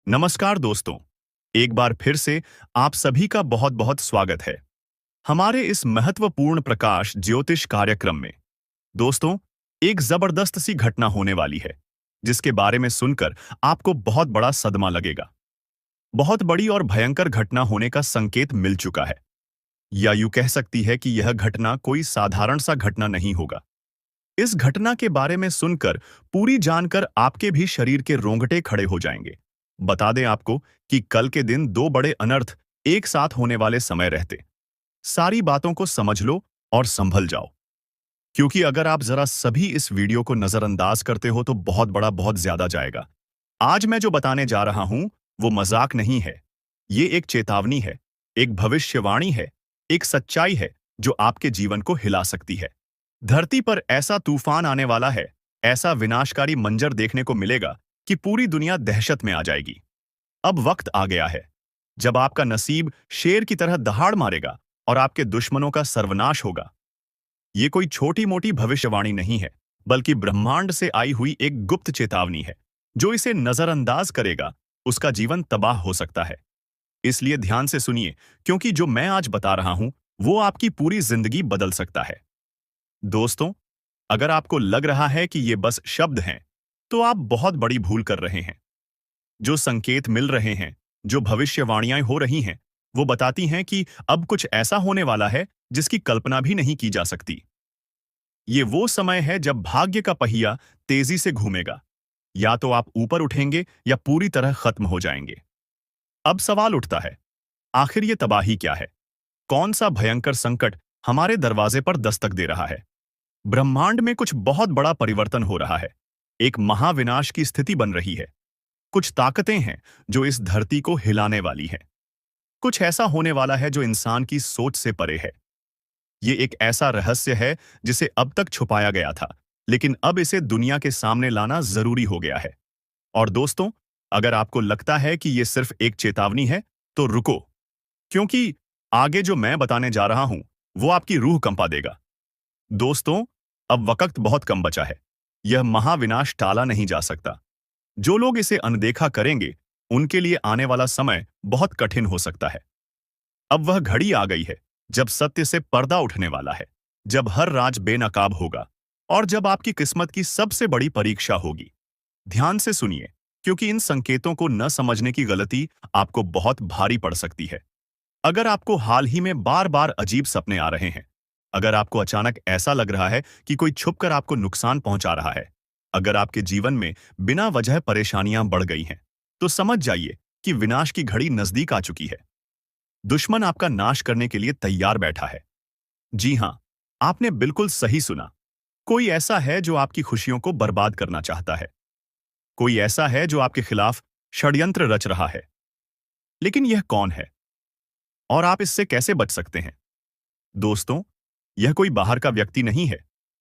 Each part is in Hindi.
नमस्कार दोस्तों। एक बार फिर से आप सभी का बहुत बहुत स्वागत है हमारे इस महत्वपूर्ण प्रकाश ज्योतिष कार्यक्रम में। दोस्तों, एक जबरदस्त सी घटना होने वाली है जिसके बारे में सुनकर आपको बहुत बड़ा सदमा लगेगा। बहुत बड़ी और भयंकर घटना होने का संकेत मिल चुका है, या यूं कह सकती है कि यह घटना कोई साधारण सा घटना नहीं होगा। इस घटना के बारे में सुनकर, पूरी जानकर आपके भी शरीर के रोंगटे खड़े हो जाएंगे। बता दें आपको कि कल के दिन दो बड़े अनर्थ एक साथ होने वाले समय रहते। सारी बातों को समझ लो और संभल जाओ, क्योंकि अगर आप जरा सभी इस वीडियो को नजरअंदाज करते हो तो बहुत बड़ा बहुत ज्यादा जाएगा। आज मैं जो बताने जा रहा हूं वो मजाक नहीं है। ये एक चेतावनी है, एक भविष्यवाणी है, एक सच्चाई है जो आपके जीवन को हिला सकती है। धरती पर ऐसा तूफान आने वाला है, ऐसा विनाशकारी मंजर देखने को मिलेगा कि पूरी दुनिया दहशत में आ जाएगी। अब वक्त आ गया है जब आपका नसीब शेर की तरह दहाड़ मारेगा और आपके दुश्मनों का सर्वनाश होगा। ये कोई छोटी मोटी भविष्यवाणी नहीं है, बल्कि ब्रह्मांड से आई हुई एक गुप्त चेतावनी है। जो इसे नजरअंदाज करेगा उसका जीवन तबाह हो सकता है। इसलिए ध्यान से सुनिए, क्योंकि जो मैं आज बता रहा हूं वो आपकी पूरी जिंदगी बदल सकता है। दोस्तों, अगर आपको लग रहा है कि ये बस शब्द हैं, तो आप बहुत बड़ी भूल कर रहे हैं। जो संकेत मिल रहे हैं, जो भविष्यवाणियां हो रही हैं, वो बताती हैं कि अब कुछ ऐसा होने वाला है जिसकी कल्पना भी नहीं की जा सकती। ये वो समय है जब भाग्य का पहिया तेजी से घूमेगा। या तो आप ऊपर उठेंगे या पूरी तरह खत्म हो जाएंगे। अब सवाल उठता है, आखिर ये तबाही क्या है? कौन सा भयंकर संकट हमारे दरवाजे पर दस्तक दे रहा है? ब्रह्मांड में कुछ बहुत बड़ा परिवर्तन हो रहा है। एक महाविनाश की स्थिति बन रही है। कुछ ताकतें हैं जो इस धरती को हिलाने वाली हैं। कुछ ऐसा होने वाला है जो इंसान की सोच से परे है। ये एक ऐसा रहस्य है जिसे अब तक छुपाया गया था, लेकिन अब इसे दुनिया के सामने लाना जरूरी हो गया है। और दोस्तों, अगर आपको लगता है कि ये सिर्फ एक चेतावनी है, तो रुको, क्योंकि आगे जो मैं बताने जा रहा हूं वो आपकी रूह कंपा देगा। दोस्तों, अब वक्त बहुत कम बचा है। यह महाविनाश टाला नहीं जा सकता। जो लोग इसे अनदेखा करेंगे, उनके लिए आने वाला समय बहुत कठिन हो सकता है। अब वह घड़ी आ गई है जब सत्य से पर्दा उठने वाला है, जब हर राज बेनकाब होगा और जब आपकी किस्मत की सबसे बड़ी परीक्षा होगी। ध्यान से सुनिए, क्योंकि इन संकेतों को न समझने की गलती आपको बहुत भारी पड़ सकती है। अगर आपको हाल ही में बार बार अजीब सपने आ रहे हैं, अगर आपको अचानक ऐसा लग रहा है कि कोई छुपकर आपको नुकसान पहुंचा रहा है, अगर आपके जीवन में बिना वजह परेशानियां बढ़ गई हैं, तो समझ जाइए कि विनाश की घड़ी नजदीक आ चुकी है। दुश्मन आपका नाश करने के लिए तैयार बैठा है। जी हां, आपने बिल्कुल सही सुना। कोई ऐसा है जो आपकी खुशियों को बर्बाद करना चाहता है। कोई ऐसा है जो आपके खिलाफ षड्यंत्र रच रहा है। लेकिन यह कौन है और आप इससे कैसे बच सकते हैं? दोस्तों, यह कोई बाहर का व्यक्ति नहीं है।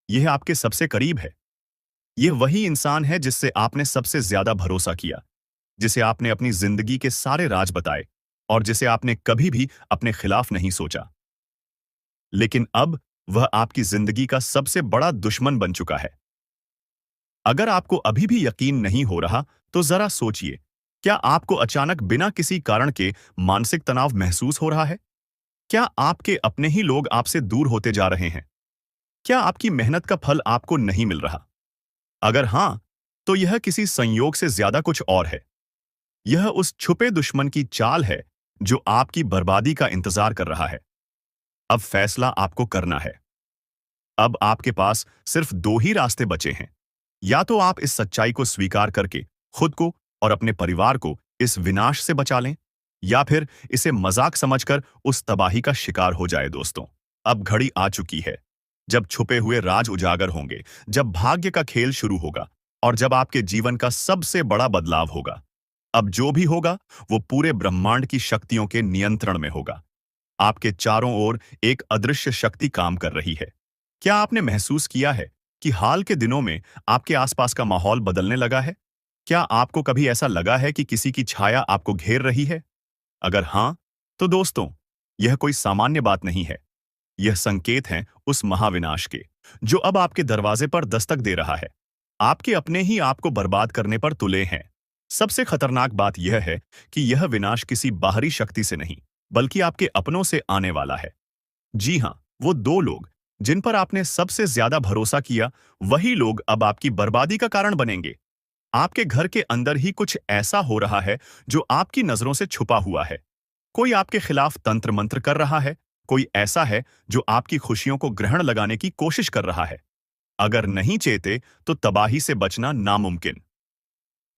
यह आपके सबसे करीब है। यह वही इंसान है जिससे आपने सबसे ज्यादा भरोसा किया, जिसे आपने अपनी जिंदगी के सारे राज बताए और जिसे आपने कभी भी अपने खिलाफ नहीं सोचा। लेकिन अब वह आपकी जिंदगी का सबसे बड़ा दुश्मन बन चुका है। अगर आपको अभी भी यकीन नहीं हो रहा, तो जरा सोचिए, क्या आपको अचानक बिना किसी कारण के मानसिक तनाव महसूस हो रहा है? क्या आपके अपने ही लोग आपसे दूर होते जा रहे हैं? क्या आपकी मेहनत का फल आपको नहीं मिल रहा? अगर हां, तो यह किसी संयोग से ज्यादा कुछ और है। यह उस छुपे दुश्मन की चाल है जो आपकी बर्बादी का इंतजार कर रहा है। अब फैसला आपको करना है। अब आपके पास सिर्फ दो ही रास्ते बचे हैं। या तो आप इस सच्चाई को स्वीकार करके खुद को और अपने परिवार को इस विनाश से बचा लें, या फिर इसे मजाक समझकर उस तबाही का शिकार हो जाए। दोस्तों, अब घड़ी आ चुकी है जब छुपे हुए राज उजागर होंगे, जब भाग्य का खेल शुरू होगा और जब आपके जीवन का सबसे बड़ा बदलाव होगा। अब जो भी होगा वो पूरे ब्रह्मांड की शक्तियों के नियंत्रण में होगा। आपके चारों ओर एक अदृश्य शक्ति काम कर रही है। क्या आपने महसूस किया है कि हाल के दिनों में आपके आसपास का माहौल बदलने लगा है? क्या आपको कभी ऐसा लगा है कि किसी की छाया आपको घेर रही है? अगर हां, तो दोस्तों, यह कोई सामान्य बात नहीं है। यह संकेत हैं उस महाविनाश के, जो अब आपके दरवाजे पर दस्तक दे रहा है। आपके अपने ही आपको बर्बाद करने पर तुले हैं। सबसे खतरनाक बात यह है कि यह विनाश किसी बाहरी शक्ति से नहीं, बल्कि आपके अपनों से आने वाला है। जी हाँ, वो दो लोग जिन पर आपने सबसे ज्यादा भरोसा किया, वही लोग अब आपकी बर्बादी का कारण बनेंगे। आपके घर के अंदर ही कुछ ऐसा हो रहा है जो आपकी नजरों से छुपा हुआ है। कोई आपके खिलाफ तंत्र मंत्र कर रहा है, कोई ऐसा है जो आपकी खुशियों को ग्रहण लगाने की कोशिश कर रहा है। अगर नहीं चेते तो तबाही से बचना नामुमकिन।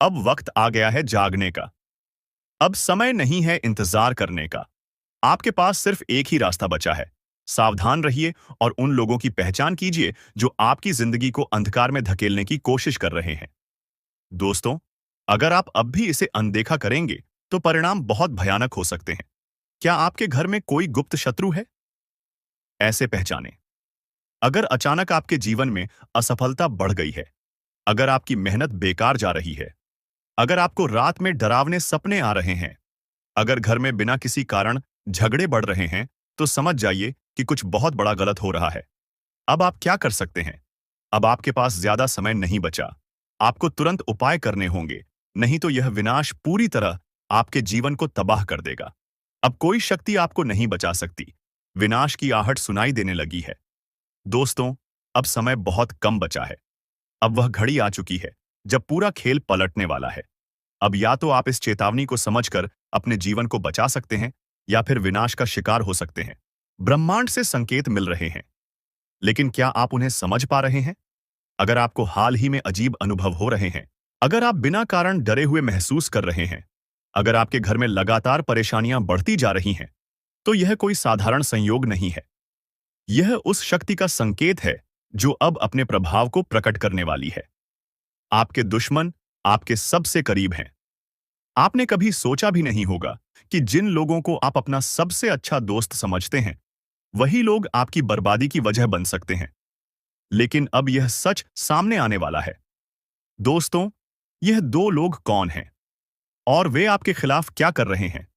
अब वक्त आ गया है जागने का। अब समय नहीं है इंतजार करने का। आपके पास सिर्फ एक ही रास्ता बचा है। सावधान रहिए और उन लोगों की पहचान कीजिए जो आपकी जिंदगी को अंधकार में धकेलने की कोशिश कर रहे हैं। दोस्तों, अगर आप अब भी इसे अनदेखा करेंगे तो परिणाम बहुत भयानक हो सकते हैं। क्या आपके घर में कोई गुप्त शत्रु है? ऐसे पहचानें। अगर अचानक आपके जीवन में असफलता बढ़ गई है, अगर आपकी मेहनत बेकार जा रही है, अगर आपको रात में डरावने सपने आ रहे हैं, अगर घर में बिना किसी कारण झगड़े बढ़ रहे हैं, तो समझ जाइए कि कुछ बहुत बड़ा गलत हो रहा है। अब आप क्या कर सकते हैं? अब आपके पास ज्यादा समय नहीं बचा। आपको तुरंत उपाय करने होंगे, नहीं तो यह विनाश पूरी तरह आपके जीवन को तबाह कर देगा। अब कोई शक्ति आपको नहीं बचा सकती। विनाश की आहट सुनाई देने लगी है। दोस्तों, अब समय बहुत कम बचा है। अब वह घड़ी आ चुकी है जब पूरा खेल पलटने वाला है। अब या तो आप इस चेतावनी को समझकर अपने जीवन को बचा सकते हैं, या फिर विनाश का शिकार हो सकते हैं। ब्रह्मांड से संकेत मिल रहे हैं, लेकिन क्या आप उन्हें समझ पा रहे हैं? अगर आपको हाल ही में अजीब अनुभव हो रहे हैं, अगर आप बिना कारण डरे हुए महसूस कर रहे हैं, अगर आपके घर में लगातार परेशानियां बढ़ती जा रही हैं, तो यह कोई साधारण संयोग नहीं है। यह उस शक्ति का संकेत है जो अब अपने प्रभाव को प्रकट करने वाली है। आपके दुश्मन आपके सबसे करीब हैं। आपने कभी सोचा भी नहीं होगा कि जिन लोगों को आप अपना सबसे अच्छा दोस्त समझते हैं, वही लोग आपकी बर्बादी की वजह बन सकते हैं। लेकिन अब यह सच सामने आने वाला है। दोस्तों, यह दो लोग कौन हैं और वे आपके खिलाफ क्या कर रहे हैं?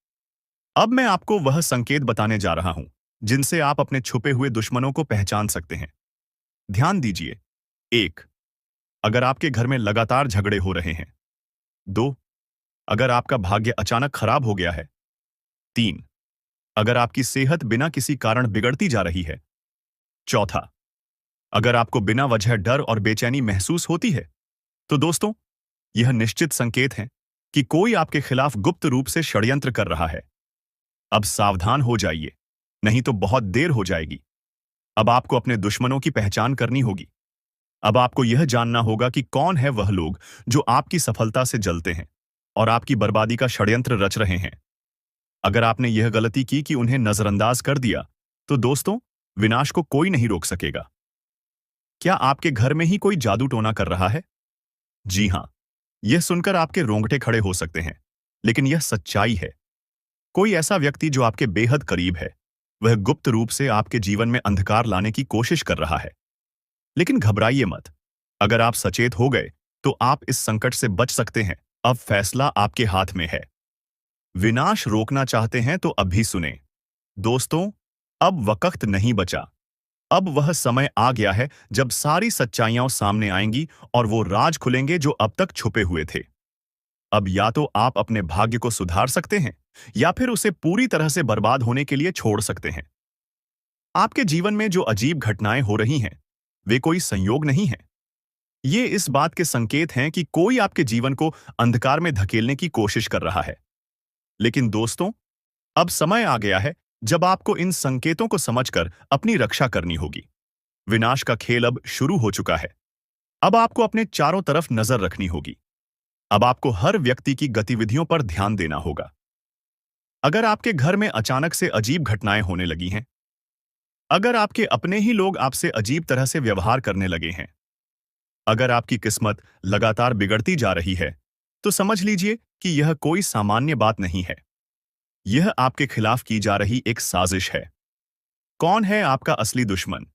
अब मैं आपको वह संकेत बताने जा रहा हूं जिनसे आप अपने छुपे हुए दुश्मनों को पहचान सकते हैं। ध्यान दीजिए। 1. अगर आपके घर में लगातार झगड़े हो रहे हैं। 2. अगर आपका भाग्य अचानक खराब हो गया है। 3. अगर आपकी सेहत बिना किसी कारण बिगड़ती जा रही है। 4. अगर आपको बिना वजह डर और बेचैनी महसूस होती है। तो दोस्तों, यह निश्चित संकेत है कि कोई आपके खिलाफ गुप्त रूप से षड्यंत्र कर रहा है। अब सावधान हो जाइए, नहीं तो बहुत देर हो जाएगी। अब आपको अपने दुश्मनों की पहचान करनी होगी। अब आपको यह जानना होगा कि कौन है वह लोग जो आपकी सफलता से जलते हैं और आपकी बर्बादी का षड्यंत्र रच रहे हैं। अगर आपने यह गलती की कि उन्हें नजरअंदाज कर दिया, तो दोस्तों, विनाश को कोई नहीं रोक सकेगा। क्या आपके घर में ही कोई जादू टोना कर रहा है? जी हां, यह सुनकर आपके रोंगटे खड़े हो सकते हैं, लेकिन यह सच्चाई है। कोई ऐसा व्यक्ति जो आपके बेहद करीब है, वह गुप्त रूप से आपके जीवन में अंधकार लाने की कोशिश कर रहा है। लेकिन घबराइए मत। अगर आप सचेत हो गए, तो आप इस संकट से बच सकते हैं। अब फैसला आपके हाथ में है। विनाश रोकना चाहते हैं तो अभी सुने। दोस्तों, अब वक्त नहीं बचा। अब वह समय आ गया है जब सारी सच्चाइयां सामने आएंगी और वो राज खुलेंगे जो अब तक छुपे हुए थे। अब या तो आप अपने भाग्य को सुधार सकते हैं, या फिर उसे पूरी तरह से बर्बाद होने के लिए छोड़ सकते हैं। आपके जीवन में जो अजीब घटनाएं हो रही हैं, वे कोई संयोग नहीं हैं। ये इस बात के संकेत हैं कि कोई आपके जीवन को अंधकार में धकेलने की कोशिश कर रहा है। लेकिन दोस्तों, अब समय आ गया है जब आपको इन संकेतों को समझकर अपनी रक्षा करनी होगी। विनाश का खेल अब शुरू हो चुका है। अब आपको अपने चारों तरफ नजर रखनी होगी। अब आपको हर व्यक्ति की गतिविधियों पर ध्यान देना होगा। अगर आपके घर में अचानक से अजीब घटनाएं होने लगी हैं, अगर आपके अपने ही लोग आपसे अजीब तरह से व्यवहार करने लगे हैं, अगर आपकी किस्मत लगातार बिगड़ती जा रही है, तो समझ लीजिए कि यह कोई सामान्य बात नहीं है। यह आपके खिलाफ की जा रही एक साजिश है। कौन है आपका असली दुश्मन?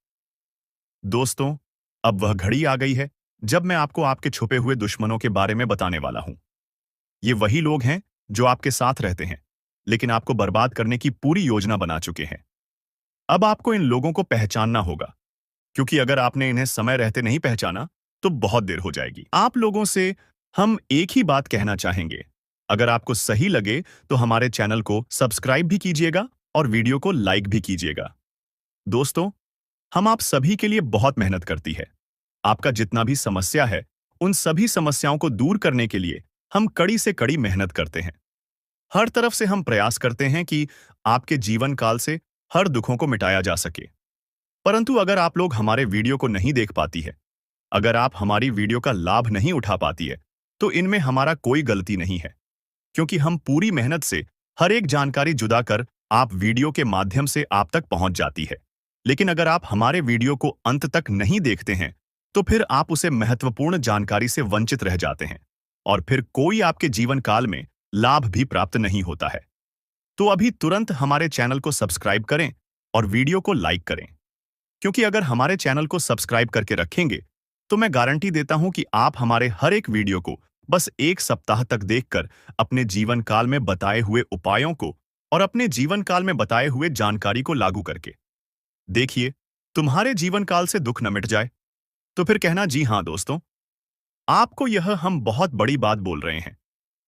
दोस्तों, अब वह घड़ी आ गई है जब मैं आपको आपके छुपे हुए दुश्मनों के बारे में बताने वाला हूं। ये वही लोग हैं जो आपके साथ रहते हैं, लेकिन आपको बर्बाद करने की पूरी योजना बना चुके हैं। अब आपको इन लोगों को पहचानना होगा, क्योंकि अगर आपने इन्हें समय रहते नहीं पहचाना, तो बहुत देर हो जाएगी। आप लोगों से हम एक ही बात कहना चाहेंगे। अगर आपको सही लगे तो हमारे चैनल को सब्सक्राइब भी कीजिएगा और वीडियो को लाइक भी कीजिएगा। दोस्तों, हम आप सभी के लिए बहुत मेहनत करती है। आपका जितना भी समस्या है, उन सभी समस्याओं को दूर करने के लिए हम कड़ी से कड़ी मेहनत करते हैं। हर तरफ से हम प्रयास करते हैं कि आपके जीवन काल से हर दुखों को मिटाया जा सके। परंतु अगर आप लोग हमारे वीडियो को नहीं देख पाती है, अगर आप हमारी वीडियो का लाभ नहीं उठा पाती है, तो इनमें हमारा कोई गलती नहीं है, क्योंकि हम पूरी मेहनत से हर एक जानकारी जुदा कर आप वीडियो के माध्यम से आप तक पहुंच जाती है। लेकिन अगर आप हमारे वीडियो को अंत तक नहीं देखते हैं, तो फिर आप उसे महत्वपूर्ण जानकारी से वंचित रह जाते हैं और फिर कोई आपके जीवन काल में लाभ भी प्राप्त नहीं होता है। तो अभी तुरंत हमारे चैनल को सब्सक्राइब करें और वीडियो को लाइक करें, क्योंकि अगर हमारे चैनल को सब्सक्राइब करके रखेंगे तो मैं गारंटी देता हूं कि आप हमारे हर एक वीडियो को बस एक सप्ताह तक देखकर अपने जीवन काल में बताए हुए उपायों को और अपने जीवन काल में बताए हुए जानकारी को लागू करके देखिए, तुम्हारे जीवन काल से दुख न मिट जाए। तो फिर कहना जी हाँ दोस्तों, आपको यह हम बहुत बड़ी बात बोल रहे हैं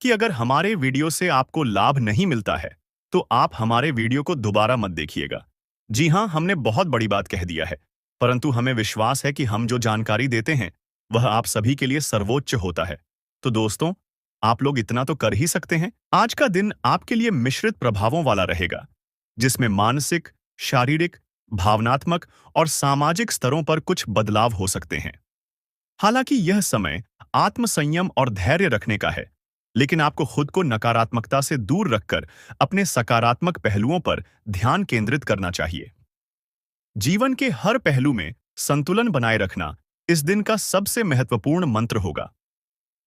कि अगर हमारे वीडियो से आपको लाभ नहीं मिलता है तो आप हमारे वीडियो को दोबारा मत देखिएगा। जी हाँ, हमने बहुत बड़ी बात कह दिया है, परंतु हमें विश्वास है कि हम जो जानकारी देते हैं वह आप सभी के लिए सर्वोच्च होता है। तो दोस्तों, आप लोग इतना तो कर ही सकते हैं। आज का दिन आपके लिए मिश्रित प्रभावों वाला रहेगा, जिसमें मानसिक, शारीरिक, भावनात्मक और सामाजिक स्तरों पर कुछ बदलाव हो सकते हैं। हालांकि यह समय आत्मसंयम और धैर्य रखने का है, लेकिन आपको खुद को नकारात्मकता से दूर रखकर अपने सकारात्मक पहलुओं पर ध्यान केंद्रित करना चाहिए। जीवन के हर पहलू में संतुलन बनाए रखना इस दिन का सबसे महत्वपूर्ण मंत्र होगा।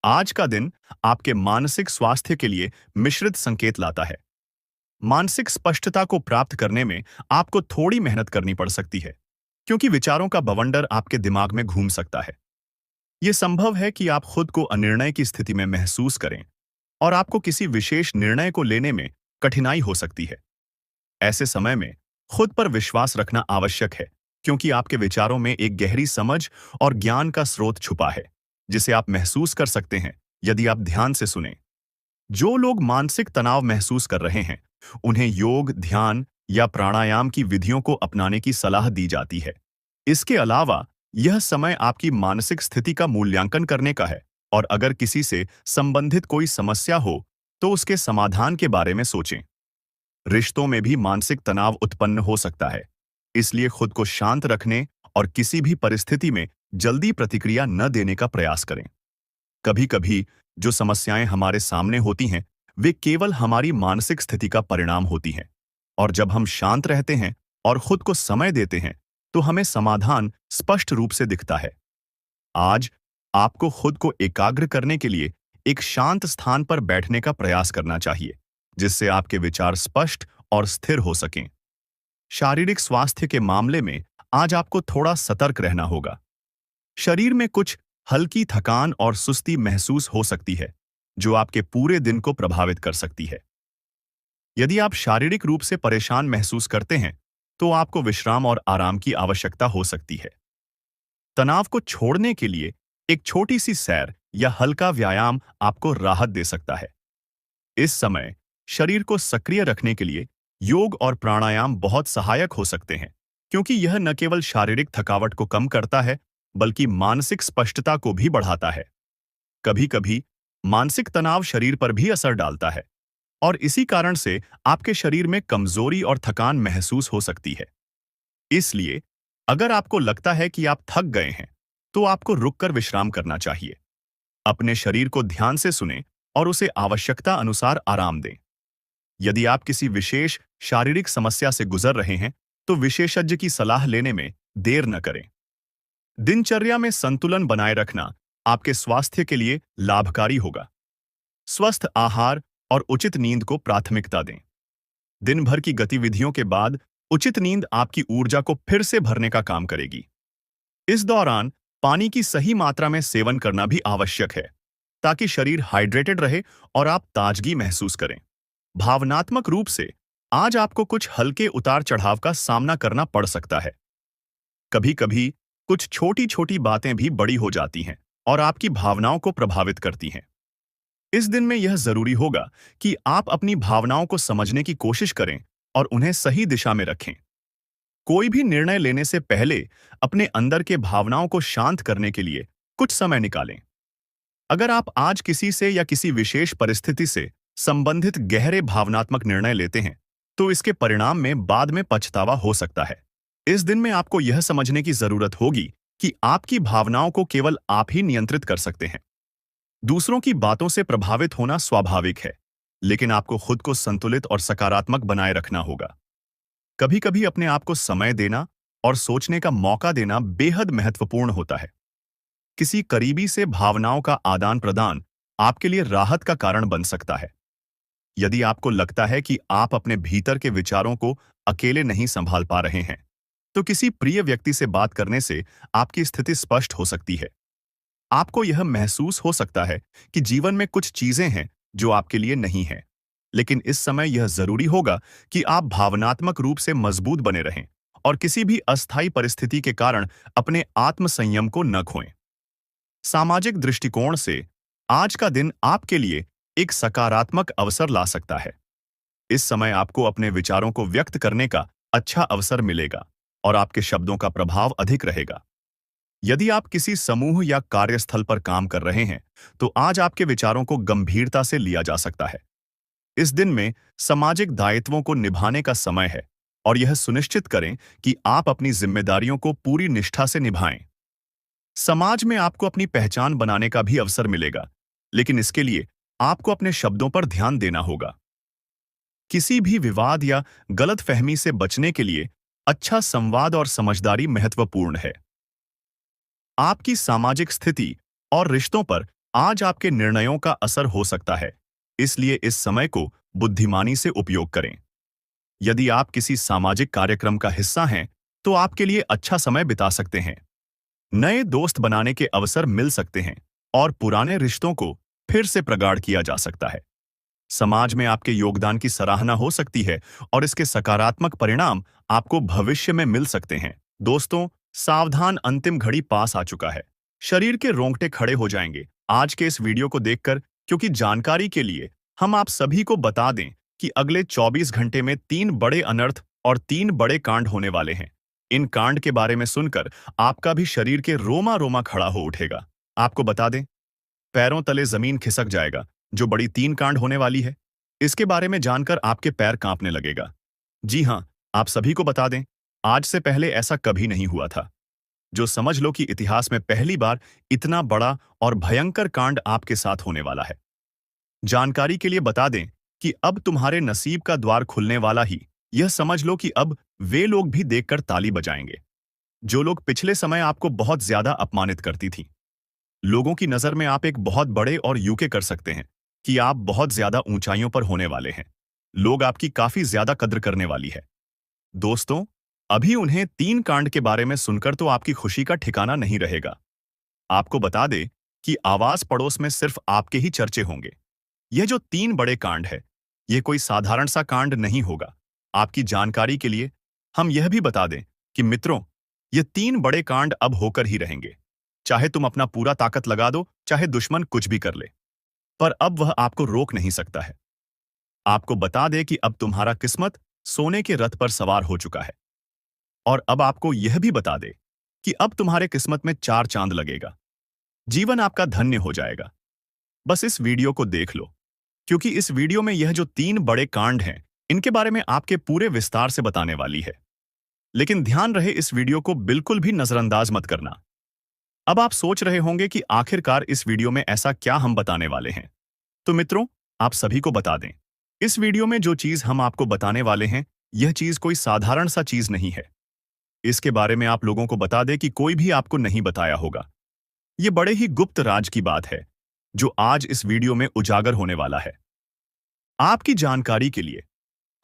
आज का दिन आपके मानसिक स्वास्थ्य के लिए मिश्रित संकेत लाता है। मानसिक स्पष्टता को प्राप्त करने में आपको थोड़ी मेहनत करनी पड़ सकती है, क्योंकि विचारों का बवंडर आपके दिमाग में घूम सकता है। यह संभव है कि आप खुद को अनिर्णय की स्थिति में महसूस करें और आपको किसी विशेष निर्णय को लेने में कठिनाई हो सकती है। ऐसे समय में खुद पर विश्वास रखना आवश्यक है, क्योंकि आपके विचारों में एक गहरी समझ और ज्ञान का स्रोत छुपा है, जिसे आप महसूस कर सकते हैं यदि आप ध्यान से सुनें। जो लोग मानसिक तनाव महसूस कर रहे हैं, उन्हें योग, ध्यान या प्राणायाम की विधियों को अपनाने की सलाह दी जाती है। इसके अलावा यह समय आपकी मानसिक स्थिति का मूल्यांकन करने का है और अगर किसी से संबंधित कोई समस्या हो तो उसके समाधान के बारे में सोचें। रिश्तों में भी मानसिक तनाव उत्पन्न हो सकता है, इसलिए खुद को शांत रखने और किसी भी परिस्थिति में जल्दी प्रतिक्रिया न देने का प्रयास करें। कभी-कभी जो समस्याएं हमारे सामने होती हैं, वे केवल हमारी मानसिक स्थिति का परिणाम होती हैं, और जब हम शांत रहते हैं और खुद को समय देते हैं, तो हमें समाधान स्पष्ट रूप से दिखता है। आज आपको खुद को एकाग्र करने के लिए एक शांत स्थान पर बैठने का प्रयास करना चाहिए, जिससे आपके विचार स्पष्ट और स्थिर हो सकें। शारीरिक स्वास्थ्य के मामले में आज आपको थोड़ा सतर्क रहना होगा। शरीर में कुछ हल्की थकान और सुस्ती महसूस हो सकती है, जो आपके पूरे दिन को प्रभावित कर सकती है। यदि आप शारीरिक रूप से परेशान महसूस करते हैं, तो आपको विश्राम और आराम की आवश्यकता हो सकती है। तनाव को छोड़ने के लिए एक छोटी सी सैर या हल्का व्यायाम आपको राहत दे सकता है। इस समय शरीर को सक्रिय रखने के लिए योग और प्राणायाम बहुत सहायक हो सकते हैं, क्योंकि यह न केवल शारीरिक थकावट को कम करता है, बल्कि मानसिक स्पष्टता को भी बढ़ाता है। कभी-कभी मानसिक तनाव शरीर पर भी असर डालता है और इसी कारण से आपके शरीर में कमजोरी और थकान महसूस हो सकती है। इसलिए अगर आपको लगता है कि आप थक गए हैं, तो आपको रुककर विश्राम करना चाहिए। अपने शरीर को ध्यान से सुनें और उसे आवश्यकता अनुसार आराम दें। यदि आप किसी विशेष शारीरिक समस्या से गुजर रहे हैं, तो विशेषज्ञ की सलाह लेने में देर न करें। दिनचर्या में संतुलन बनाए रखना आपके स्वास्थ्य के लिए लाभकारी होगा। स्वस्थ आहार और उचित नींद को प्राथमिकता दें। दिन भर की गतिविधियों के बाद उचित नींद आपकी ऊर्जा को फिर से भरने का काम करेगी। इस दौरान पानी की सही मात्रा में सेवन करना भी आवश्यक है, ताकि शरीर हाइड्रेटेड रहे और आप ताजगी महसूस करें। भावनात्मक रूप से आज आपको कुछ हल्के उतार चढ़ाव का सामना करना पड़ सकता है। कभी-कभी कुछ छोटी-छोटी बातें भी बड़ी हो जाती हैं, और आपकी भावनाओं को प्रभावित करती हैं। इस दिन में यह जरूरी होगा कि आप अपनी भावनाओं को समझने की कोशिश करें और उन्हें सही दिशा में रखें। कोई भी निर्णय लेने से पहले अपने अंदर के भावनाओं को शांत करने के लिए कुछ समय निकालें। अगर आप आज किसी से या किसी विशेष परिस्थिति से संबंधित गहरे भावनात्मक निर्णय लेते हैं, तो इसके परिणाम में बाद में पछतावा हो सकता है। इस दिन में आपको यह समझने की जरूरत होगी कि आपकी भावनाओं को केवल आप ही नियंत्रित कर सकते हैं। दूसरों की बातों से प्रभावित होना स्वाभाविक है, लेकिन आपको खुद को संतुलित और सकारात्मक बनाए रखना होगा। कभी कभी अपने आप को समय देना और सोचने का मौका देना बेहद महत्वपूर्ण होता है। किसी करीबी से भावनाओं का आदान प्रदान आपके लिए राहत का कारण बन सकता है। यदि आपको लगता है कि आप अपने भीतर के विचारों को अकेले नहीं संभाल पा रहे हैं, तो किसी प्रिय व्यक्ति से बात करने से आपकी स्थिति स्पष्ट हो सकती है। आपको यह महसूस हो सकता है कि जीवन में कुछ चीजें हैं जो आपके लिए नहीं हैं, लेकिन इस समय यह जरूरी होगा कि आप भावनात्मक रूप से मजबूत बने रहें और किसी भी अस्थायी परिस्थिति के कारण अपने आत्मसंयम को न खोएं। सामाजिक दृष्टिकोण से आज का दिन आपके लिए एक सकारात्मक अवसर ला सकता है। इस समय आपको अपने विचारों को व्यक्त करने का अच्छा अवसर मिलेगा और आपके शब्दों का प्रभाव अधिक रहेगा। यदि आप किसी समूह या कार्यस्थल पर काम कर रहे हैं, तो आज आपके विचारों को गंभीरता से लिया जा सकता है। इस दिन में सामाजिक दायित्वों को निभाने का समय है और यह सुनिश्चित करें कि आप अपनी जिम्मेदारियों को पूरी निष्ठा से निभाएं। समाज में आपको अपनी पहचान बनाने का भी अवसर मिलेगा, लेकिन इसके लिए आपको अपने शब्दों पर ध्यान देना होगा। किसी भी विवाद या गलतफहमी से बचने के लिए अच्छा संवाद और समझदारी महत्वपूर्ण है। आपकी सामाजिक स्थिति और रिश्तों पर आज आपके निर्णयों का असर हो सकता है, इसलिए इस समय को बुद्धिमानी से उपयोग करें। यदि आप किसी सामाजिक कार्यक्रम का हिस्सा हैं, तो आपके लिए अच्छा समय बिता सकते हैं। नए दोस्त बनाने के अवसर मिल सकते हैं और पुराने रिश्तों को फिर से प्रगाढ़ किया जा सकता है। समाज में आपके योगदान की सराहना हो सकती है और इसके सकारात्मक परिणाम आपको भविष्य में मिल सकते हैं। दोस्तों, सावधान, अंतिम घड़ी पास आ चुका है। शरीर के रोंगटे खड़े हो जाएंगे आज के इस वीडियो को देखकर, क्योंकि जानकारी के लिए हम आप सभी को बता दें कि अगले 24 घंटे में 3 बड़े अनर्थ और 3 बड़े कांड होने वाले हैं। इन कांड के बारे में सुनकर आपका भी शरीर के रोमा रोमा खड़ा हो उठेगा। आपको बता दें, पैरों तले जमीन खिसक जाएगा जो बड़ी 3 कांड होने वाली है। इसके बारे में जानकर आपके पैर कांपने लगेगा। जी हां, आप सभी को बता दें, आज से पहले ऐसा कभी नहीं हुआ था। जो समझ लो कि इतिहास में पहली बार इतना बड़ा और भयंकर कांड आपके साथ होने वाला है। जानकारी के लिए बता दें कि अब तुम्हारे नसीब का द्वार खुलने वाला ही, यह समझ लो कि अब वे लोग भी देखकर ताली बजाएंगे जो लोग पिछले समय आपको बहुत ज्यादा अपमानित करती थीं। लोगों की नजर में आप एक बहुत बड़े और यूके कर सकते हैं कि आप बहुत ज्यादा ऊंचाइयों पर होने वाले हैं। लोग आपकी काफी ज्यादा कद्र करने वाली है। दोस्तों, अभी उन्हें 3 कांड के बारे में सुनकर तो आपकी खुशी का ठिकाना नहीं रहेगा। आपको बता दे कि आवास पड़ोस में सिर्फ आपके ही चर्चे होंगे। यह जो 3 बड़े कांड है, यह कोई साधारण सा कांड नहीं होगा। आपकी जानकारी के लिए हम यह भी बता दें कि मित्रों, ये 3 बड़े कांड अब होकर ही रहेंगे। चाहे तुम अपना पूरा ताकत लगा दो, चाहे दुश्मन कुछ भी कर ले, पर अब वह आपको रोक नहीं सकता है। आपको बता दे कि अब तुम्हारा किस्मत सोने के रथ पर सवार हो चुका है। और अब आपको यह भी बता दे कि अब तुम्हारे किस्मत में 4 चांद लगेगा। जीवन आपका धन्य हो जाएगा। बस इस वीडियो को देख लो, क्योंकि इस वीडियो में यह जो 3 बड़े कांड हैं, इनके बारे में आपके पूरे विस्तार से बताने वाली है। लेकिन ध्यान रहे, इस वीडियो को बिल्कुल भी नजरअंदाज मत करना। अब आप सोच रहे होंगे कि आखिरकार इस वीडियो में ऐसा क्या हम बताने वाले हैं। तो मित्रों, आप सभी को बता दें, इस वीडियो में जो चीज हम आपको बताने वाले हैं, यह चीज कोई साधारण सा चीज नहीं है। इसके बारे में आप लोगों को बता दें कि कोई भी आपको नहीं बताया होगा। यह बड़े ही गुप्त राज की बात है जो आज इस वीडियो में उजागर होने वाला है। आपकी जानकारी के लिए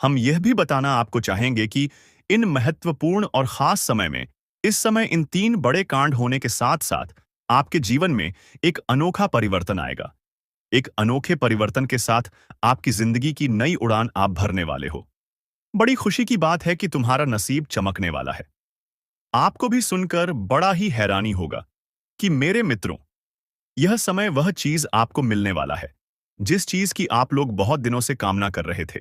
हम यह भी बताना आपको चाहेंगे कि इन महत्वपूर्ण और खास समय में, इस समय इन 3 बड़े कांड होने के साथ साथ आपके जीवन में एक अनोखा परिवर्तन आएगा। एक अनोखे परिवर्तन के साथ आपकी जिंदगी की नई उड़ान आप भरने वाले हो। बड़ी खुशी की बात है कि तुम्हारा नसीब चमकने वाला है। आपको भी सुनकर बड़ा ही हैरानी होगा कि मेरे मित्रों, यह समय वह चीज आपको मिलने वाला है, जिस चीज की आप लोग बहुत दिनों से कामना कर रहे थे।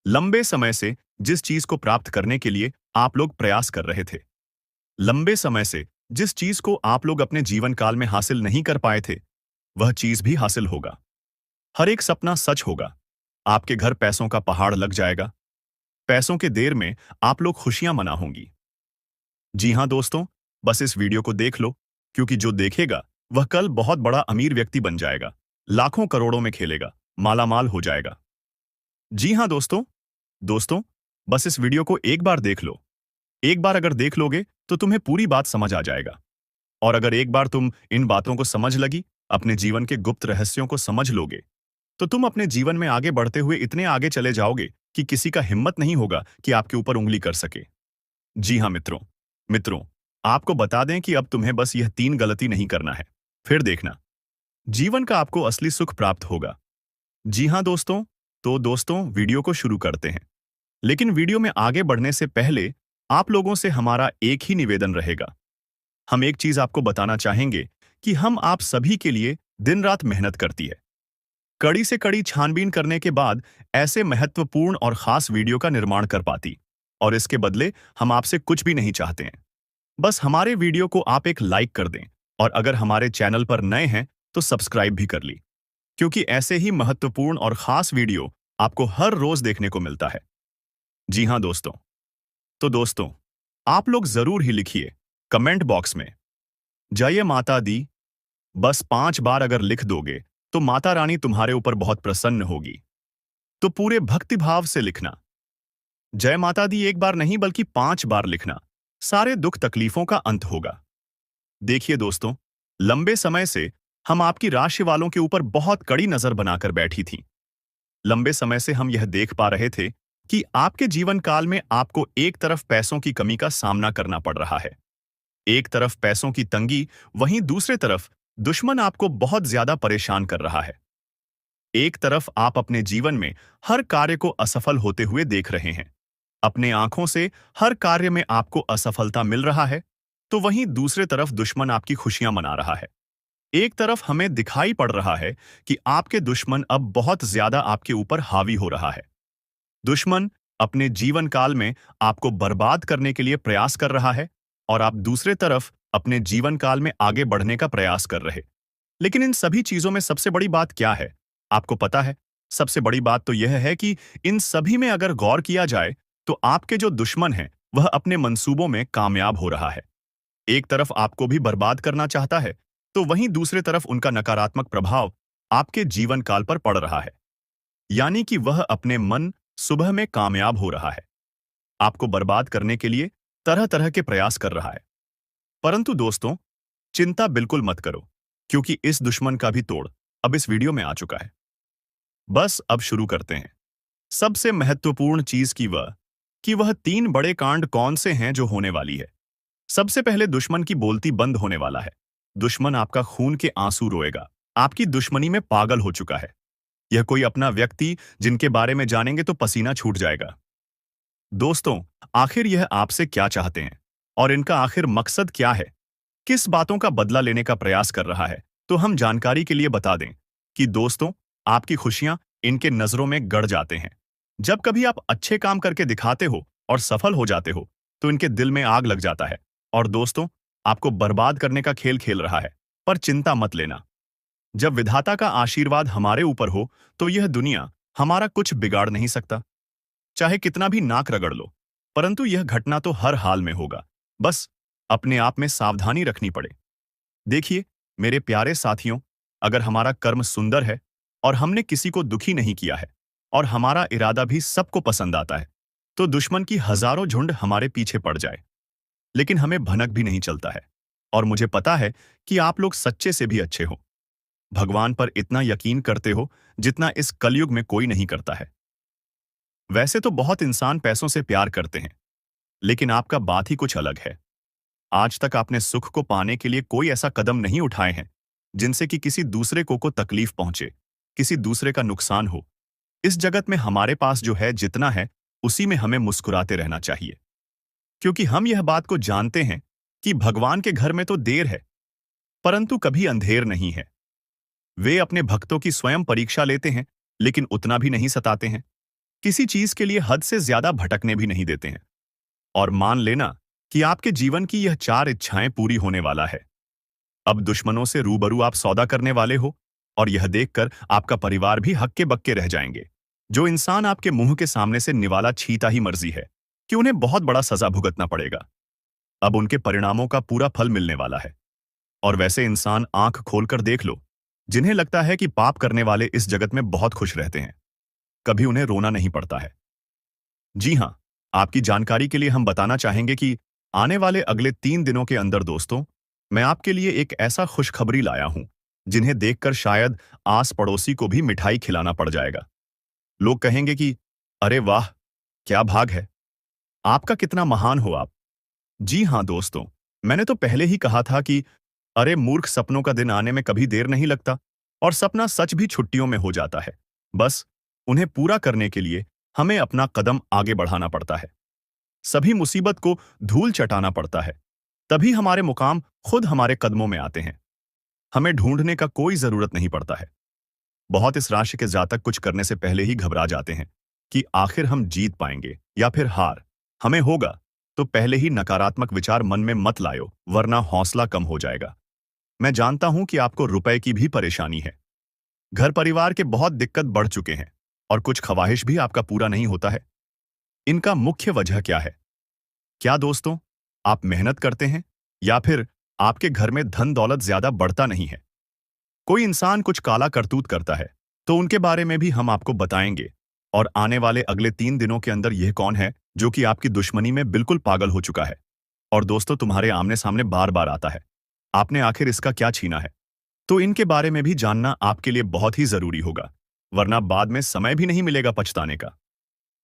लंबे समय से जिस चीज को प्राप्त करने के लिए आप लोग प्रयास कर रहे थे। लंबे समय से जिस चीज को आप लोग अपने जीवन काल में हासिल नहीं कर पाए थे, वह चीज भी हासिल होगा। हर एक सपना सच होगा। आपके घर पैसों का पहाड़ लग जाएगा। पैसों के देर में आप लोग खुशियां मना होंगी। जी हां दोस्तों, बस इस वीडियो को देख लो, क्योंकि जो देखेगा वह कल बहुत बड़ा अमीर व्यक्ति बन जाएगा, लाखों करोड़ों में खेलेगा, मालामाल हो जाएगा। जी हां दोस्तों, दोस्तों, बस इस वीडियो को एक बार देख लो। एक बार अगर देख लोगे तो तुम्हें पूरी बात समझ आ जाएगा। और अगर एक बार तुम इन बातों को समझ लगी, अपने जीवन के गुप्त रहस्यों को समझ लोगे, तो तुम अपने जीवन में आगे बढ़ते हुए इतने आगे चले जाओगे कि किसी का हिम्मत नहीं होगा कि आपके ऊपर उंगली कर सके। जी हाँ मित्रों, मित्रों, आपको बता दें कि अब तुम्हें बस यह 3 गलती नहीं करना है। फिर देखना, जीवन का आपको असली सुख प्राप्त होगा। जी हाँ दोस्तों, तो दोस्तों वीडियो को शुरू करते हैं। लेकिन वीडियो में आगे बढ़ने से पहले आप लोगों से हमारा एक ही निवेदन रहेगा। हम एक चीज आपको बताना चाहेंगे कि हम आप सभी के लिए दिन रात मेहनत करती है, कड़ी से कड़ी छानबीन करने के बाद ऐसे महत्वपूर्ण और खास वीडियो का निर्माण कर पाती। और इसके बदले हम आपसे कुछ भी नहीं चाहते हैं। बस हमारे वीडियो को आप एक लाइक कर दें, और अगर हमारे चैनल पर नए हैं तो सब्सक्राइब भी कर ली, क्योंकि ऐसे ही महत्वपूर्ण और खास वीडियो आपको हर रोज देखने को मिलता है। जी हाँ दोस्तों, तो दोस्तों आप लोग जरूर ही लिखिए कमेंट बॉक्स में जय माता दी। बस 5 बार अगर लिख दोगे तो माता रानी तुम्हारे ऊपर बहुत प्रसन्न होगी। तो पूरे भक्तिभाव से लिखना। जय माता दी एक बार नहीं बल्कि 5 बार लिखना। सारे दुख तकलीफों का अंत होगा। देखिए दोस्तों, लंबे समय से हम आपकी राशि वालों के ऊपर बहुत कड़ी नजर बनाकर बैठी थी। लंबे समय से हम यह देख पा रहे थे कि आपके जीवन काल में आपको एक तरफ पैसों की कमी का सामना करना पड़ रहा है। एक तरफ पैसों की तंगी, वहीं दूसरे तरफ दुश्मन आपको बहुत ज्यादा परेशान कर रहा है। एक तरफ आप अपने जीवन में हर कार्य को असफल होते हुए देख रहे हैं, अपने आंखों से हर कार्य में आपको असफलता मिल रहा है, तो वहीं दूसरे तरफ दुश्मन आपकी खुशियां मना रहा है। एक तरफ हमें दिखाई पड़ रहा है कि आपके दुश्मन अब बहुत ज्यादा आपके ऊपर हावी हो रहा है। दुश्मन अपने जीवन काल में आपको बर्बाद करने के लिए प्रयास कर रहा है, और आप दूसरे तरफ अपने जीवन काल में आगे बढ़ने का प्रयास कर रहे। लेकिन इन सभी चीजों में सबसे बड़ी बात क्या है, आपको पता है? सबसे बड़ी बात तो यह है कि इन सभी में अगर गौर किया जाए तो आपके जो दुश्मन हैं वह अपने मंसूबों में कामयाब हो रहा है। एक तरफ आपको भी बर्बाद करना चाहता है, तो वहीं दूसरे तरफ उनका नकारात्मक प्रभाव आपके जीवन काल पर पड़ रहा है। यानी कि वह अपने मन सुबह में कामयाब हो रहा है, आपको बर्बाद करने के लिए तरह तरह के प्रयास कर रहा है। परंतु दोस्तों, चिंता बिल्कुल मत करो, क्योंकि इस दुश्मन का भी तोड़ अब इस वीडियो में आ चुका है। बस अब शुरू करते हैं। सबसे महत्वपूर्ण चीज कि वह 3 बड़े कांड कौन से हैं जो होने वाली है। सबसे पहले दुश्मन की बोलती बंद होने वाला है। दुश्मन आपका खून के आंसू रोएगा, आपकी दुश्मनी में पागल हो चुका है। यह कोई अपना व्यक्ति जिनके बारे में जानेंगे तो पसीना छूट जाएगा। दोस्तों, आखिर यह आपसे क्या चाहते हैं, और इनका आखिर मकसद क्या है? किस बातों का बदला लेने का प्रयास कर रहा है? तो हम जानकारी के लिए बता दें कि दोस्तों, आपकी खुशियां इनके नजरों में गड़ जाते हैं। जब कभी आप अच्छे काम करके दिखाते हो और सफल हो जाते हो, तो इनके दिल में आग लग जाता है, और दोस्तों, आपको बर्बाद करने का खेल खेल रहा है। पर चिंता मत लेना, जब विधाता का आशीर्वाद हमारे ऊपर हो तो यह दुनिया हमारा कुछ बिगाड़ नहीं सकता, चाहे कितना भी नाक रगड़ लो। परंतु यह घटना तो हर हाल में होगा, बस अपने आप में सावधानी रखनी पड़े। देखिए मेरे प्यारे साथियों, अगर हमारा कर्म सुंदर है और हमने किसी को दुखी नहीं किया है, और हमारा इरादा भी सबको पसंद आता है, तो दुश्मन की हजारों झुंड हमारे पीछे पड़ जाए, लेकिन हमें भनक भी नहीं चलता है। और मुझे पता है कि आप लोग सच्चे से भी अच्छे हो, भगवान पर इतना यकीन करते हो जितना इस कलयुग में कोई नहीं करता है। वैसे तो बहुत इंसान पैसों से प्यार करते हैं, लेकिन आपका बात ही कुछ अलग है। आज तक आपने सुख को पाने के लिए कोई ऐसा कदम नहीं उठाए हैं जिनसे कि किसी दूसरे को तकलीफ पहुंचे, किसी दूसरे का नुकसान हो। इस जगत में हमारे पास जो है, जितना है, उसी में हमें मुस्कुराते रहना चाहिए, क्योंकि हम यह बात को जानते हैं कि भगवान के घर में तो देर है, परंतु कभी अंधेर नहीं है। वे अपने भक्तों की स्वयं परीक्षा लेते हैं, लेकिन उतना भी नहीं सताते हैं। किसी चीज के लिए हद से ज्यादा भटकने भी नहीं देते हैं। और मान लेना कि आपके जीवन की यह 4 इच्छाएं पूरी होने वाला है। अब दुश्मनों से रूबरू आप सौदा करने वाले हो, और यह देखकर आपका परिवार भी हक्के बक्के रह जाएंगे। जो इंसान आपके मुंह के सामने से निवाला छीता ही मर्जी है कि उन्हें बहुत बड़ा सजा भुगतना पड़ेगा, अब उनके परिणामों का पूरा फल मिलने वाला है। और वैसे इंसान आंख खोलकर देख लो, जिन्हें लगता है कि पाप करने वाले इस जगत में बहुत खुश रहते हैं, कभी उन्हें रोना नहीं पड़ता है। जी हां, आपकी जानकारी के लिए हम बताना चाहेंगे कि आने वाले अगले 3 दिनों के अंदर दोस्तों, मैं आपके लिए एक ऐसा खुशखबरी लाया हूं जिन्हें देखकर शायद आस पड़ोसी को भी मिठाई खिलाना पड़ जाएगा। लोग कहेंगे कि अरे वाह, क्या भाग है, आपका कितना महान हो आप। जी हां दोस्तों, मैंने तो पहले ही कहा था कि अरे मूर्ख, सपनों का दिन आने में कभी देर नहीं लगता, और सपना सच भी छुट्टियों में हो जाता है। बस उन्हें पूरा करने के लिए हमें अपना कदम आगे बढ़ाना पड़ता है। सभी मुसीबत को धूल चटाना पड़ता है, तभी हमारे मुकाम खुद हमारे कदमों में आते हैं। हमें ढूंढने का कोई जरूरत नहीं पड़ता है। बहुत इस राशि के जातक कुछ करने से पहले ही घबरा जाते हैं कि आखिर हम जीत पाएंगे या फिर हार हमें होगा। तो पहले ही नकारात्मक विचार मन में मत लायो, वरना हौसला कम हो जाएगा। मैं जानता हूं कि आपको रुपए की भी परेशानी है, घर परिवार के बहुत दिक्कत बढ़ चुके हैं, और कुछ ख्वाहिश भी आपका पूरा नहीं होता है। इनका मुख्य वजह क्या है? क्या दोस्तों, आप मेहनत करते हैं, या फिर आपके घर में धन दौलत ज्यादा बढ़ता नहीं है? कोई इंसान कुछ काला करतूत करता है, तो उनके बारे में भी हम आपको बताएंगे। और आने वाले अगले 3 दिनों के अंदर यह कौन है जो कि आपकी दुश्मनी में बिल्कुल पागल हो चुका है, और दोस्तों तुम्हारे आमने सामने बार बार आता है, आपने आखिर इसका क्या छीना है? तो इनके बारे में भी जानना आपके लिए बहुत ही जरूरी होगा, वरना बाद में समय भी नहीं मिलेगा पछताने का।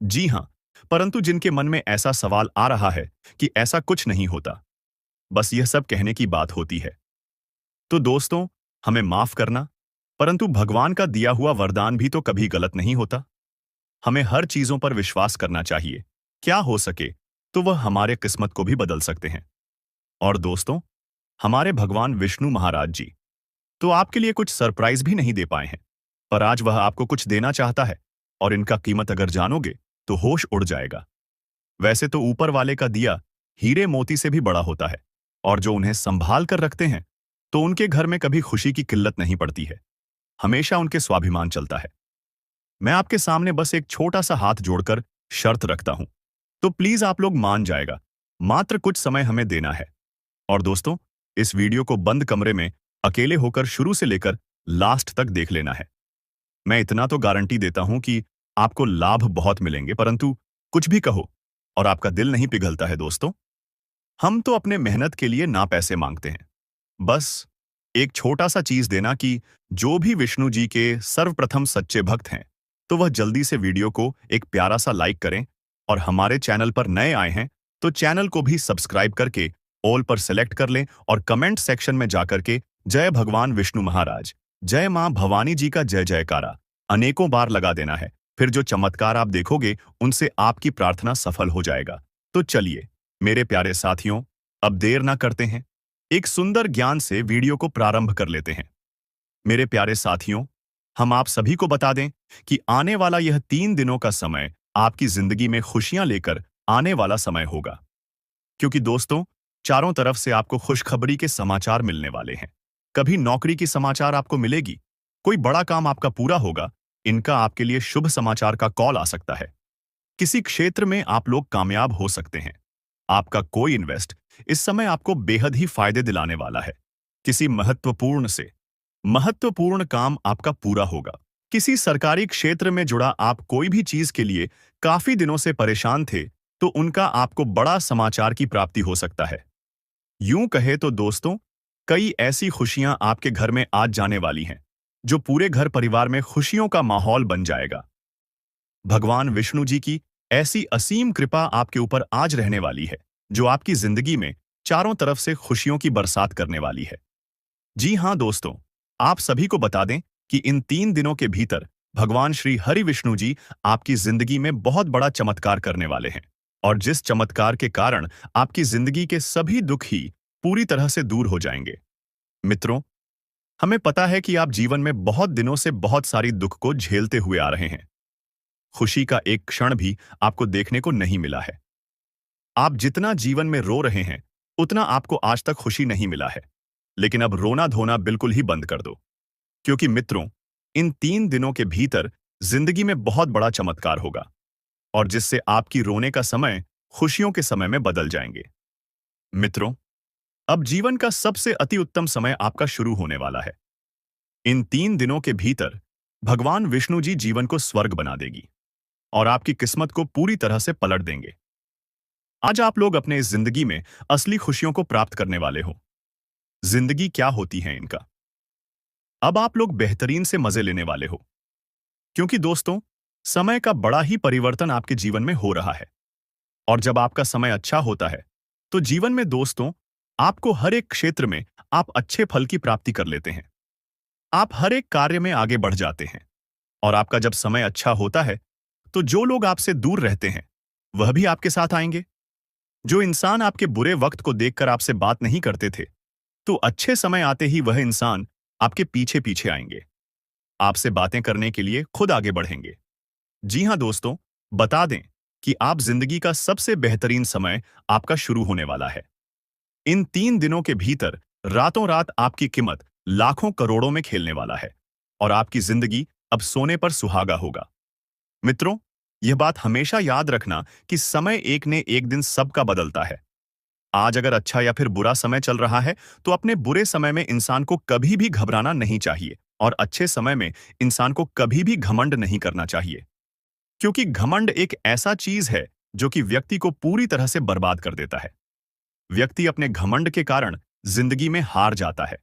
जी हां, परंतु जिनके मन में ऐसा सवाल आ रहा है कि ऐसा कुछ नहीं होता, बस यह सब कहने की बात होती है, तो दोस्तों हमें माफ करना, परंतु भगवान का दिया हुआ वरदान भी तो कभी गलत नहीं होता। हमें हर चीजों पर विश्वास करना चाहिए, क्या हो सके तो वह हमारे किस्मत को भी बदल सकते हैं। और दोस्तों, हमारे भगवान विष्णु महाराज जी तो आपके लिए कुछ सरप्राइज भी नहीं दे पाए हैं, पर आज वह आपको कुछ देना चाहता है, और इनका कीमत अगर जानोगे तो होश उड़ जाएगा। वैसे तो ऊपर वाले का दिया हीरे मोती से भी बड़ा होता है, और जो उन्हें संभाल कर रखते हैं तो उनके घर में कभी खुशी की किल्लत नहीं पड़ती है, हमेशा उनके स्वाभिमान चलता है। मैं आपके सामने बस एक छोटा सा हाथ जोड़कर शर्त रखता हूं, तो प्लीज आप लोग मान जाएगा, मात्र कुछ समय हमें देना है। और दोस्तों, इस वीडियो को बंद कमरे में अकेले होकर शुरू से लेकर लास्ट तक देख लेना है। मैं इतना तो गारंटी देता हूं कि आपको लाभ बहुत मिलेंगे, परंतु कुछ भी कहो और आपका दिल नहीं पिघलता है दोस्तों। हम तो अपने मेहनत के लिए ना पैसे मांगते हैं, बस एक छोटा सा चीज देना कि जो भी विष्णु जी के सर्वप्रथम सच्चे भक्त हैं, तो वह जल्दी से वीडियो को एक प्यारा सा लाइक करें, और हमारे चैनल पर नए आए हैं तो चैनल को भी सब्सक्राइब करके ऑल पर सेलेक्ट कर लें, और कमेंट सेक्शन में जाकर के जय भगवान विष्णु महाराज, जय मां भवानी जी का जय जयकारा अनेकों बार लगा देना है। फिर जो चमत्कार आप देखोगे उनसे आपकी प्रार्थना सफल हो जाएगा। तो चलिए मेरे प्यारे साथियों, अब देर ना करते हैं, एक सुंदर ज्ञान से वीडियो को प्रारंभ कर लेते हैं। मेरे प्यारे साथियों, हम आप सभी को बता दें कि आने वाला यह 3 दिनों का समय आपकी जिंदगी में खुशियां लेकर आने वाला समय होगा, क्योंकि दोस्तों चारों तरफ से आपको खुशखबरी के समाचार मिलने वाले हैं। कभी नौकरी की समाचार आपको मिलेगी, कोई बड़ा काम आपका पूरा होगा, इनका आपके लिए शुभ समाचार का कॉल आ सकता है। किसी क्षेत्र में आप लोग कामयाब हो सकते हैं। आपका कोई इन्वेस्ट इस समय आपको बेहद ही फायदे दिलाने वाला है। किसी महत्वपूर्ण काम आपका पूरा होगा। किसी सरकारी क्षेत्र में जुड़ा आप कोई भी चीज के लिए काफी दिनों से परेशान थे, तो उनका आपको बड़ा समाचार की प्राप्ति हो सकता है। यूं कहे तो दोस्तों, कई ऐसी खुशियां आपके घर में आज जाने वाली हैं, जो पूरे घर परिवार में खुशियों का माहौल बन जाएगा। भगवान विष्णु जी की ऐसी असीम कृपा आपके ऊपर आज रहने वाली है, जो आपकी जिंदगी में चारों तरफ से खुशियों की बरसात करने वाली है। जी हां दोस्तों, आप सभी को बता दें कि इन 3 दिनों के भीतर भगवान श्री हरि विष्णु जी आपकी जिंदगी में बहुत बड़ा चमत्कार करने वाले हैं, और जिस चमत्कार के कारण आपकी जिंदगी के सभी दुख ही पूरी तरह से दूर हो जाएंगे। मित्रों, हमें पता है कि आप जीवन में बहुत दिनों से बहुत सारी दुख को झेलते हुए आ रहे हैं। खुशी का एक क्षण भी आपको देखने को नहीं मिला है। आप जितना जीवन में रो रहे हैं, उतना आपको आज तक खुशी नहीं मिला है। लेकिन अब रोना धोना बिल्कुल ही बंद कर दो, क्योंकि मित्रों, इन 3 दिनों के भीतर जिंदगी में बहुत बड़ा चमत्कार होगा, और जिससे आपकी रोने का समय खुशियों के समय में बदल जाएंगे। मित्रों, अब जीवन का सबसे अति उत्तम समय आपका शुरू होने वाला है। इन 3 दिनों के भीतर भगवान विष्णु जी जीवन को स्वर्ग बना देगी और आपकी किस्मत को पूरी तरह से पलट देंगे। आज आप लोग अपने इस जिंदगी में असली खुशियों को प्राप्त करने वाले हो। जिंदगी क्या होती है इनका, अब आप लोग बेहतरीन से मजे लेने वाले हो, क्योंकि दोस्तों, समय का बड़ा ही परिवर्तन आपके जीवन में हो रहा है। और जब आपका समय अच्छा होता है, तो जीवन में दोस्तों, आपको हर एक क्षेत्र में आप अच्छे फल की प्राप्ति कर लेते हैं। आप हर एक कार्य में आगे बढ़ जाते हैं। और आपका जब समय अच्छा होता है, तो जो लोग आपसे दूर रहते हैं, वह भी आपके साथ आएंगे। जो इंसान आपके बुरे वक्त को देखकर आपसे बात नहीं करते थे, तो अच्छे समय आते ही वह इंसान आपके पीछे पीछे आएंगे, आपसे बातें करने के लिए खुद आगे बढ़ेंगे। जी हां दोस्तों, बता दें कि आप जिंदगी का सबसे बेहतरीन समय आपका शुरू होने वाला है। इन 3 दिनों के भीतर रातों रात आपकी कीमत लाखों करोड़ों में खेलने वाला है, और आपकी जिंदगी अब सोने पर सुहागा होगा। मित्रों, यह बात हमेशा याद रखना कि समय एक ने एक दिन सबका बदलता है। आज अगर अच्छा या फिर बुरा समय चल रहा है, तो अपने बुरे समय में इंसान को कभी भी घबराना नहीं चाहिए, और अच्छे समय में इंसान को कभी भी घमंड नहीं करना चाहिए। क्योंकि घमंड एक ऐसा चीज है जो कि व्यक्ति को पूरी तरह से बर्बाद कर देता है। व्यक्ति अपने घमंड के कारण जिंदगी में हार जाता है।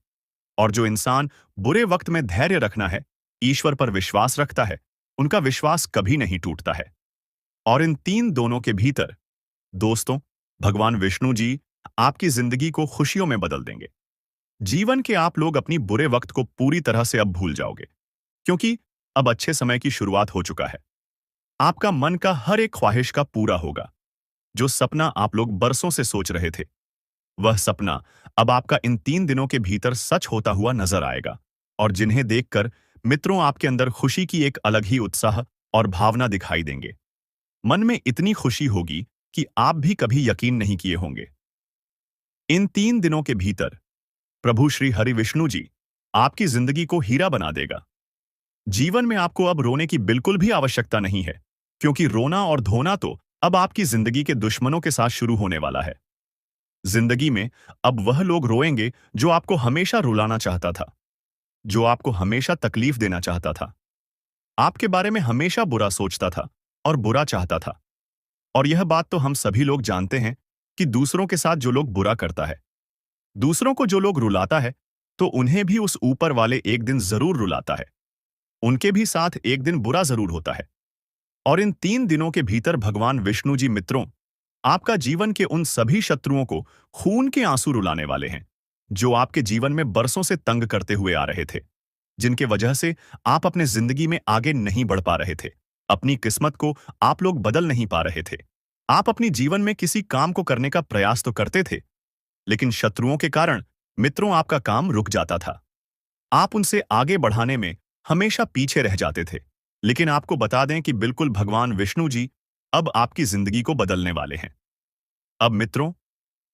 और जो इंसान बुरे वक्त में धैर्य रखना है, ईश्वर पर विश्वास रखता है, उनका विश्वास कभी नहीं टूटता है। और इन 3 दोनों के भीतर दोस्तों, भगवान विष्णु जी आपकी जिंदगी को खुशियों में बदल देंगे। जीवन के आप लोग अपनी बुरे वक्त को पूरी तरह से अब भूल जाओगे, क्योंकि अब अच्छे समय की शुरुआत हो चुका है। आपका मन का हर एक ख्वाहिश का पूरा होगा। जो सपना आप लोग बरसों से सोच रहे थे, वह सपना अब आपका इन 3 दिनों के भीतर सच होता हुआ नजर आएगा। और जिन्हें देखकर मित्रों आपके अंदर खुशी की एक अलग ही उत्साह और भावना दिखाई देंगे। मन में इतनी खुशी होगी कि आप भी कभी यकीन नहीं किए होंगे। इन 3 दिनों के भीतर प्रभु श्री हरि विष्णु जी आपकी जिंदगी को हीरा बना देगा। जीवन में आपको अब रोने की बिल्कुल भी आवश्यकता नहीं है, क्योंकि रोना और धोना तो अब आपकी जिंदगी के दुश्मनों के साथ शुरू होने वाला है। जिंदगी में अब वह लोग रोएंगे जो आपको हमेशा रुलाना चाहता था, जो आपको हमेशा तकलीफ देना चाहता था, आपके बारे में हमेशा बुरा सोचता था और बुरा चाहता था। और यह बात तो हम सभी लोग जानते हैं कि दूसरों के साथ जो लोग बुरा करता है, दूसरों को जो लोग रुलाता है, तो उन्हें भी उस ऊपर वाले एक दिन जरूर रुलाता है। उनके भी साथ एक दिन बुरा जरूर होता है। और इन 3 दिनों के भीतर भगवान विष्णु जी मित्रों आपका जीवन के उन सभी शत्रुओं को खून के आंसू रुलाने वाले हैं, जो आपके जीवन में बरसों से तंग करते हुए आ रहे थे, जिनके वजह से आप अपने जिंदगी में आगे नहीं बढ़ पा रहे थे। अपनी किस्मत को आप लोग बदल नहीं पा रहे थे। आप अपनी जीवन में किसी काम को करने का प्रयास तो करते थे, लेकिन शत्रुओं के कारण मित्रों आपका काम रुक जाता था। आप उनसे आगे बढ़ाने में हमेशा पीछे रह जाते थे। लेकिन आपको बता दें कि बिल्कुल भगवान विष्णु जी अब आपकी जिंदगी को बदलने वाले हैं। अब मित्रों,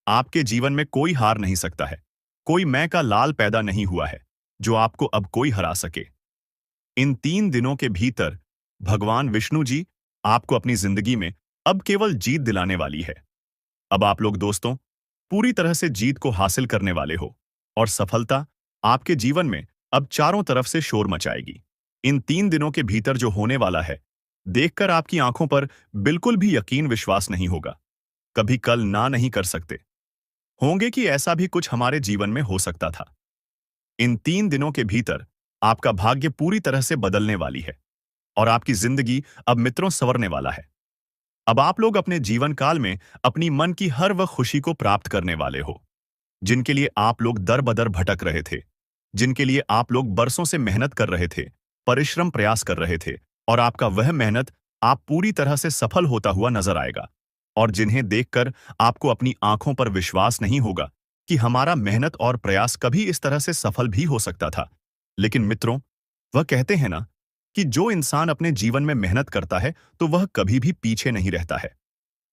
आपके जीवन में कोई हार नहीं सकता है। कोई मैं का लाल पैदा नहीं हुआ है जो आपको अब कोई हरा सके। इन 3 दिनों के भीतर भगवान विष्णु जी आपको अपनी जिंदगी में अब केवल जीत दिलाने वाली है। अब आप लोग दोस्तों पूरी तरह से जीत को हासिल करने वाले हो, और सफलता आपके जीवन में अब चारों तरफ से शोर मचाएगी। इन 3 दिनों के भीतर जो होने वाला है, देखकर आपकी आंखों पर बिल्कुल भी यकीन विश्वास नहीं होगा। कभी कल ना नहीं कर सकते होंगे कि ऐसा भी कुछ हमारे जीवन में हो सकता था। इन 3 दिनों के भीतर आपका भाग्य पूरी तरह से बदलने वाली है, और आपकी जिंदगी अब मित्रों संवरने वाला है। अब आप लोग अपने जीवन काल में अपनी मन की हर वह खुशी को प्राप्त करने वाले हो, जिनके लिए आप लोग दर बदर भटक रहे थे, जिनके लिए आप लोग बरसों से मेहनत कर रहे थे, परिश्रम प्रयास कर रहे थे, और आपका वह मेहनत आप पूरी तरह से सफल होता हुआ नजर आएगा। और जिन्हें देखकर आपको अपनी आंखों पर विश्वास नहीं होगा कि हमारा मेहनत और प्रयास कभी इस तरह से सफल भी हो सकता था। लेकिन मित्रों, वह कहते हैं ना कि जो इंसान अपने जीवन में मेहनत करता है तो वह कभी भी पीछे नहीं रहता है।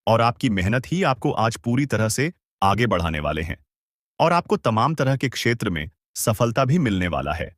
और आपकी मेहनत ही आपको आज पूरी तरह से आगे बढ़ाने वाले हैं और आपको तमाम तरह के क्षेत्र में सफलता भी मिलने वाला है।